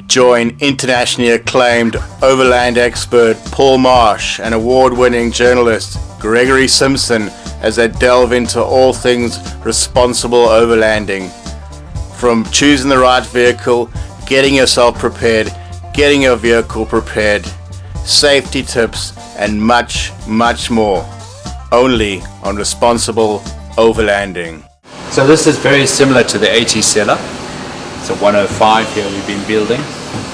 Join internationally acclaimed overland expert Paul Marsh and award-winning journalist Gregory Simpson as they delve into all things responsible overlanding. From choosing the right vehicle, getting yourself prepared, getting your vehicle prepared, safety tips, and much, much more. Only on Responsible Overlanding. So this is very similar to the 80 seller. It's a 105 here we've been building.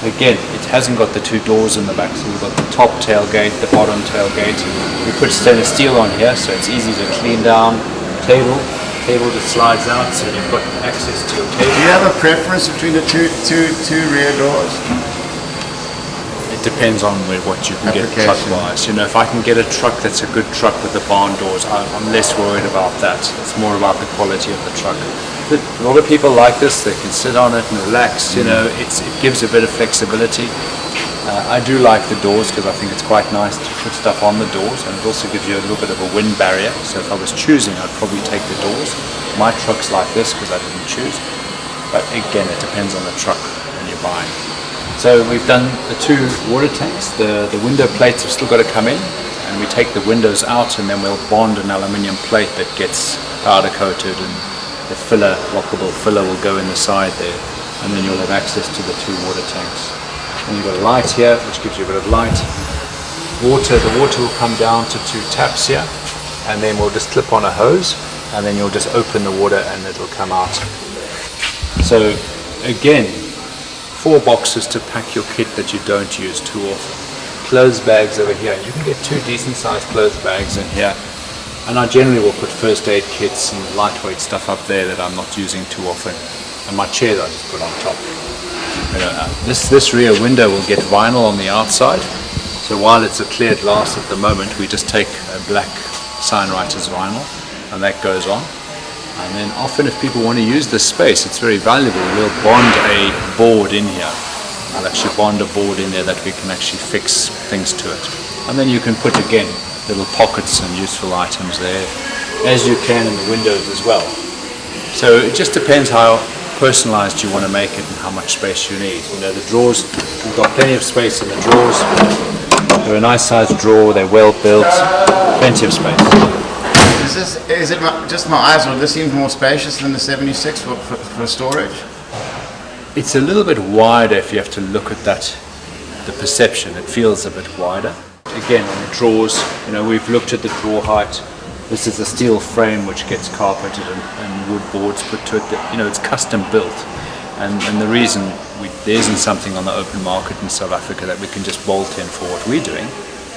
Again, it hasn't got the two doors in the back, so we've got the top tailgate, the bottom tailgate. We put stainless steel on here, so it's easy to clean down. Table just slides out, so you've got access to your table. Do you have a preference between the two rear doors? It depends on what you can get truck-wise. You know, if I can get a truck that's a good truck with the barn doors, I'm less worried about that. It's more about the quality of the truck. But a lot of people like this. They can sit on it and relax. You know, it gives a bit of flexibility. I do like the doors because I think it's quite nice to put stuff on the doors, and it also gives you a little bit of a wind barrier. So if I was choosing, I'd probably take the doors. My truck's like this because I didn't choose. But again, it depends on the truck when you're buying. So we've done the two water tanks. The window plates have still got to come in, and we take the windows out, and then we'll bond an aluminium plate that gets powder coated, and the filler, lockable filler, will go in the side there, and then you'll have access to the two water tanks. And you've got a light here, which gives you a bit of light. The water will come down to two taps here, and then we'll just clip on a hose, and then you'll just open the water and it'll come out. So again, 4 boxes to pack your kit that you don't use too often. Clothes bags over here. You can get 2 decent sized clothes bags in here. And I generally will put first aid kits and lightweight stuff up there that I'm not using too often. And my chair I just put on top. You know, this rear window will get vinyl on the outside. So while it's a clear glass at the moment, we just take a black signwriters vinyl and that goes on. And then often if people want to use this space, it's very valuable. We'll bond a board in here. I'll actually bond a board in there that we can actually fix things to it. And then you can put, again, little pockets and useful items there, as you can in the windows as well. So it just depends how personalized you want to make it and how much space you need. You know, the drawers, we've got plenty of space in the drawers. They're a nice sized drawer, they're well built, plenty of space. Is it just my eyes, or this seems more spacious than the 76 for storage? It's a little bit wider if you have to look at that, the perception. It feels a bit wider. Again, on the drawers, you know, we've looked at the drawer height. This is a steel frame which gets carpeted and wood boards put to it. You know, it's custom built. And the reason there isn't something on the open market in South Africa that we can just bolt in for what we're doing.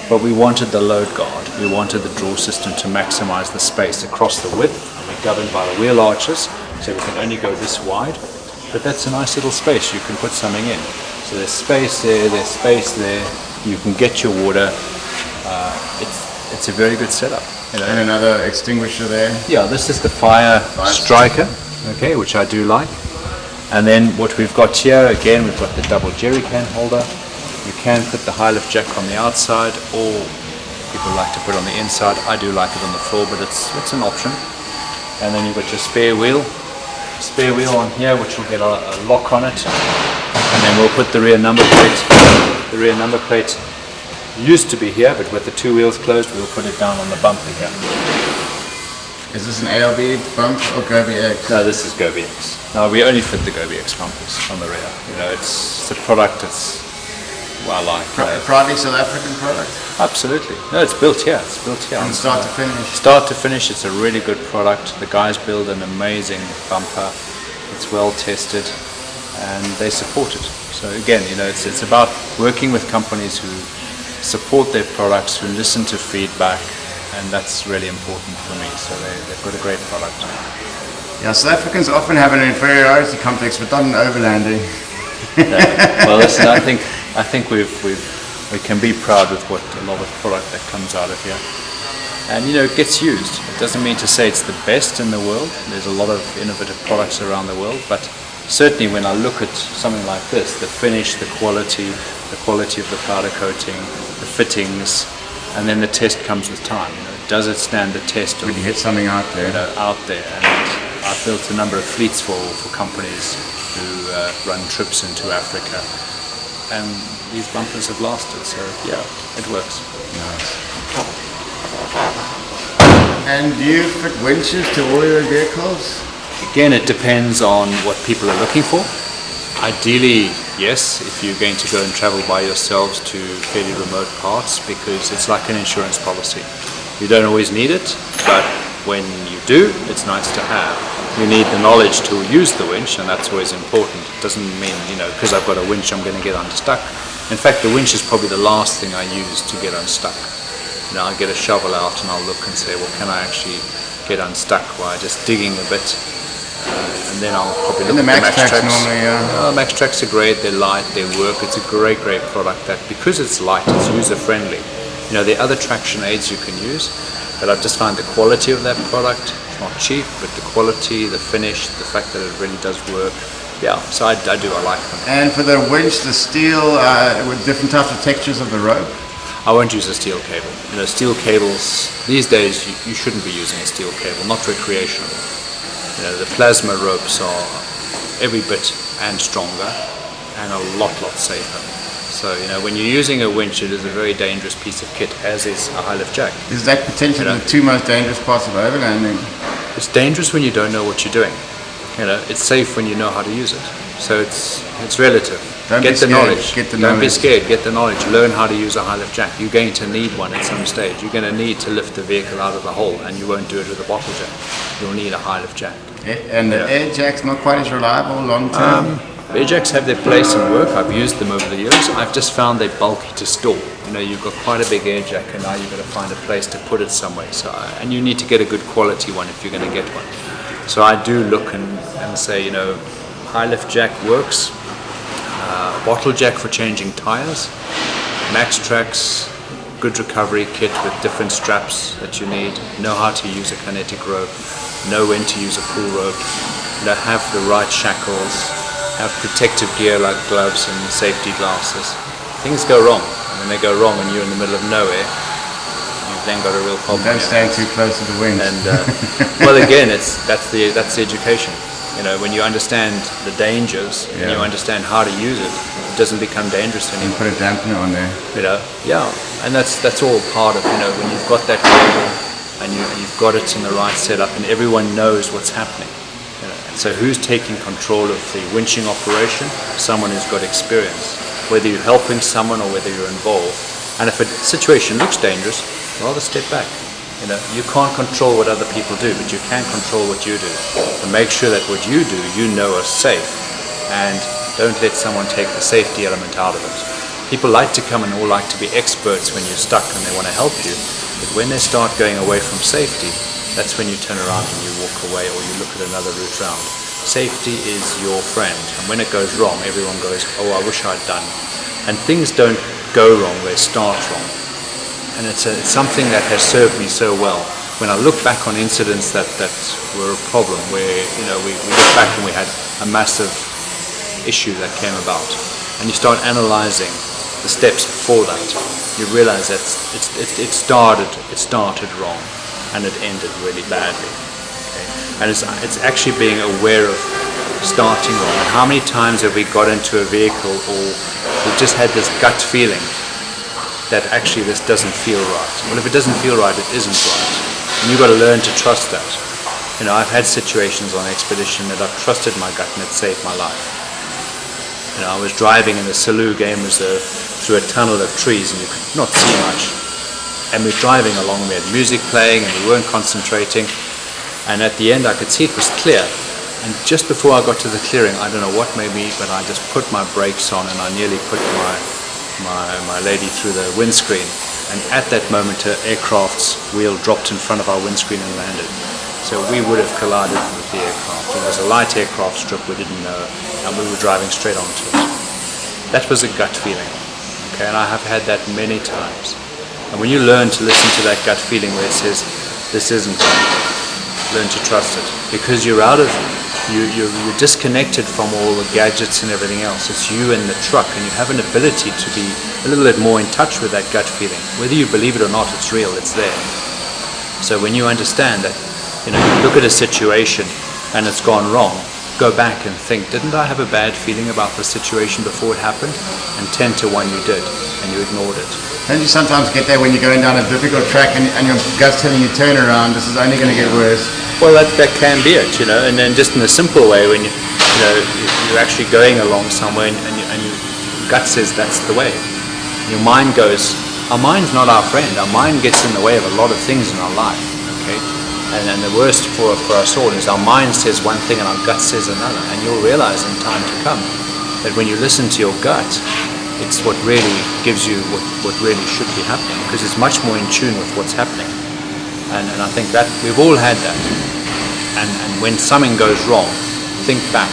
But we wanted the load guard. We wanted the drawer system to maximize the space across the width. We're governed by the wheel arches, so we can only go this wide. But that's a nice little space. You can put something in. So there's space there, there's space there. You can get your water. It's a very good setup. You know. And another extinguisher there. Yeah, this is the fire striker, okay, which I do like. And then what we've got here, again, we've got the double jerry can holder. You can put the high lift jack on the outside, or people like to put it on the inside. I do like it on the floor, but it's an option. And then you've got your spare wheel on here, which will get a lock on it. And then we'll put the rear number plate. The rear number plate used to be here, but with the 2 wheels closed, we'll put it down on the bumper here. Is this an ALB bump or Gobi X? No, this is Gobi X. No, we only fit the Gobi X bumpers on the rear. You know, it's a product that's, well, I like. Proudly South African product? Absolutely. No, it's built here. It's built here. From start to finish? Start to finish, it's a really good product. The guys build an amazing bumper. It's well tested, and they support it. So again, you know, it's about working with companies who support their products, who listen to feedback, and that's really important for me. So they've got a great product. Yeah, South Africans often have an inferiority complex, but not an overlanding. Yeah. Well, listen, I think we can be proud with what a lot of product that comes out of here. And you know, it gets used. It doesn't mean to say it's the best in the world. There's a lot of innovative products around the world, but certainly when I look at something like this, the finish, the quality of the powder coating, the fittings, and then the test comes with time. You know, does it stand the test? When you hit something out there. You know, out there. And I've built a number of fleets for companies who run trips into Africa. and these bumpers have lasted. So yeah, it works. Nice. And do you fit winches to all your vehicles? Again, it depends on what people are looking for. Ideally, yes, if you're going to go and travel by yourselves to fairly remote parts, because it's like an insurance policy. You don't always need it, but when you do, it's nice to have. You need the knowledge to use the winch, and that's always important. It doesn't mean, because I've got a winch, I'm going to get unstuck. In fact, the winch is probably the last thing I use to get unstuck. I get a shovel out and I'll look and say, well, can I actually get unstuck by just digging a bit? And then I'll probably look at the Max Tracks. Normally, yeah. Max Tracks are great, they're light, they work. It's a great product that, because it's light, it's user-friendly. There are other traction aids you can use, but I've just found the quality of that product, it's not cheap, but the quality, the finish, the fact that it really does work. Yeah, so I like them. And for the winch, the steel, with different types of textures of the rope? I won't use a steel cable. Steel cables, these days you shouldn't be using a steel cable, not recreational. The plasma ropes are every bit and stronger and a lot safer. So, when you're using a winch, it is a very dangerous piece of kit, as is a high lift jack. Is that potentially the two most dangerous parts of overlanding? It's dangerous when you don't know what you're doing. It's safe when you know how to use it. So it's relative. Get the knowledge. Don't be scared. Get the knowledge. Learn how to use a high lift jack. You're going to need one at some stage. You're going to need to lift the vehicle out of the hole, and you won't do it with a bottle jack. You'll need a high lift jack. And the air jack's not quite as reliable long term? Air jacks have their place and work. I've used them over the years. I've just found they're bulky to store. You've got quite a big air jack, and now you've got to find a place to put it somewhere. So, and you need to get a good quality one if you're going to get one. So I do look and say, high lift jack works. Bottle jack for changing tires. Max Tracks, good recovery kit with different straps that you need. Know how to use a kinetic rope. Know when to use a pull rope. Have the right shackles. Have protective gear like gloves and safety glasses. Things go wrong. When they go wrong and you're in the middle of nowhere, you've then got a real problem. Don't stand too close to the winch. And well, again, that's the education. When you understand the dangers and you understand how to use it, it doesn't become dangerous anymore. You put a dampener on there. And that's all part of when you've got that cable and you've got it in the right setup and everyone knows what's happening. So who's taking control of the winching operation? Someone who's got experience. Whether you're helping someone or whether you're involved. And if a situation looks dangerous, rather step back. You can't control what other people do, but you can control what you do. And make sure that what you do, is safe. And don't let someone take the safety element out of it. People like to come and all like to be experts when you're stuck and they want to help you. But when they start going away from safety, that's when you turn around and you walk away or you look at another route round. Safety is your friend. And when it goes wrong, everyone goes, oh, I wish I'd done. And things don't go wrong, they start wrong. And it's something that has served me so well. When I look back on incidents that were a problem, where we look back and we had a massive issue that came about, and you start analysing the steps before that, you realise that it started wrong, and it ended really badly. Okay? And it's actually being aware of starting wrong. And how many times have we got into a vehicle or we just had this gut feeling that actually this doesn't feel right. Well, if it doesn't feel right, it isn't right. And you've got to learn to trust that. I've had situations on expedition that I've trusted my gut and it saved my life. I was driving in the Selous Game Reserve through a tunnel of trees and you could not see much. And we're driving along, we had music playing and we weren't concentrating. And at the end I could see it was clear. And just before I got to the clearing, I don't know what made me, but I just put my brakes on and I nearly put my lady through the windscreen, and at that moment her aircraft's wheel dropped in front of our windscreen and landed. So we would have collided with the aircraft. It was a light aircraft strip, we didn't know, and we were driving straight onto it. That was a gut feeling, okay, and I have had that many times. And when you learn to listen to that gut feeling where it says, this isn't right, learn to trust it, because you're disconnected from all the gadgets and everything else. It's you and the truck, and you have an ability to be a little bit more in touch with that gut feeling. Whether you believe it or not, it's real, it's there. So when you understand that, you look at a situation and it's gone wrong, go back and think, didn't I have a bad feeling about the situation before it happened? And 10 to 1 you did, and you ignored it. Don't you sometimes get there when you're going down a difficult track and your gut's telling you turn around, this is only going to get worse? Well, that can be it, and then just in a simple way, when you're actually going along somewhere and your gut says that's the way. Your mind goes, our mind's not our friend. Our mind gets in the way of a lot of things in our life, okay? And then the worst for us all is our mind says one thing and our gut says another. And you'll realize in time to come that when you listen to your gut, it's what really gives you what really should be happening, because it's much more in tune with what's happening. And I think that we've all had that. And when something goes wrong, think back.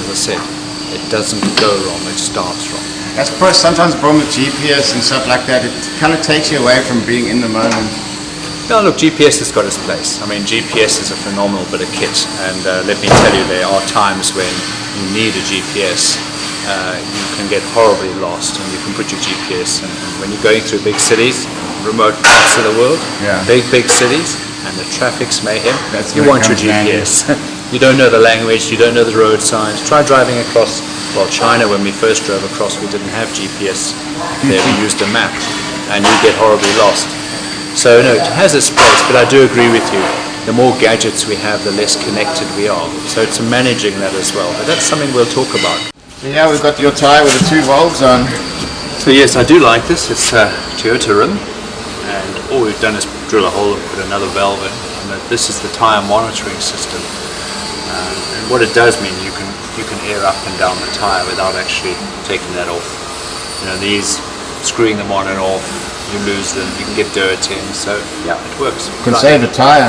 As I said, it doesn't go wrong, it starts wrong. That's sometimes the problem with GPS and stuff like that. It kind of takes you away from being in the moment. No, look, GPS has got its place. I mean, GPS is a phenomenal bit of kit, and let me tell you, there are times when you need a GPS. You can get horribly lost, and you can put your GPS, and when you're going through big cities, remote parts of the world, big cities, and the traffic's mayhem, you want your GPS. You don't know the language, you don't know the road signs. Try driving across, well, China, when we first drove across, we didn't have GPS there, we used a map, and you get horribly lost. So no, it has its place, but I do agree with you. The more gadgets we have, the less connected we are. So it's managing that as well, but that's something we'll talk about. Yeah, we've got your tyre with the 2 valves on. So yes, I do like this. It's a Toyota rim, and all we've done is drill a hole and put another valve in. And this is the tyre monitoring system. And what it does mean, you can air up and down the tyre without actually taking that off. These, screwing them on and off, you lose them, you can get dirt in, so yeah, it works. You can save the tyre.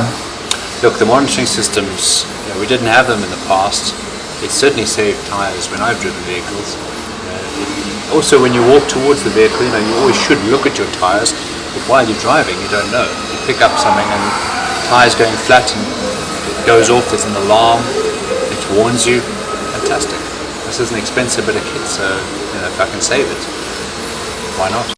Look, the monitoring systems, we didn't have them in the past. It certainly saved tyres when I've driven vehicles. Also, when you walk towards the vehicle, you always should look at your tyres, but while you're driving, you don't know. You pick up something and the tyre's going flat and it goes off, there's an alarm, it warns you. Fantastic. This is an expensive bit of kit, so if I can save it, why not?